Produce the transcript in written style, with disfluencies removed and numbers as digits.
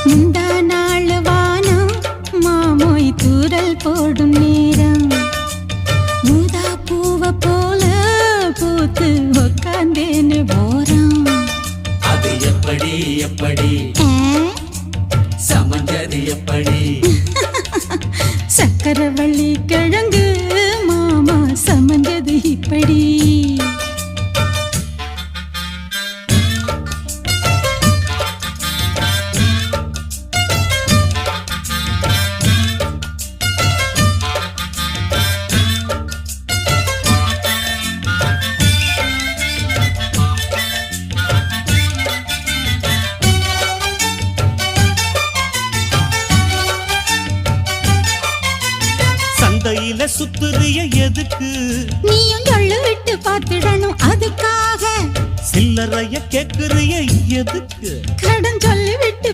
முந்தா நாள் வானம் மாமோய் தூரல் போடும் நேரம் மூதா பூவ போல பூத்து உக்காந்தேன்னு போறோம். அது எப்படி எப்படி சமஞ்சது எப்படி? சக்கரவள்ளி கிழங்கு மாமா சமஞ்சது இப்படி. சந்தையில சுத்துறிய எதுக்கு? நீயும் சொல்லு விட்டு பார்த்துடணும் அதுக்காக. சில்லறைய கேக்குறிய எதுக்கு? கடன் சொல்ல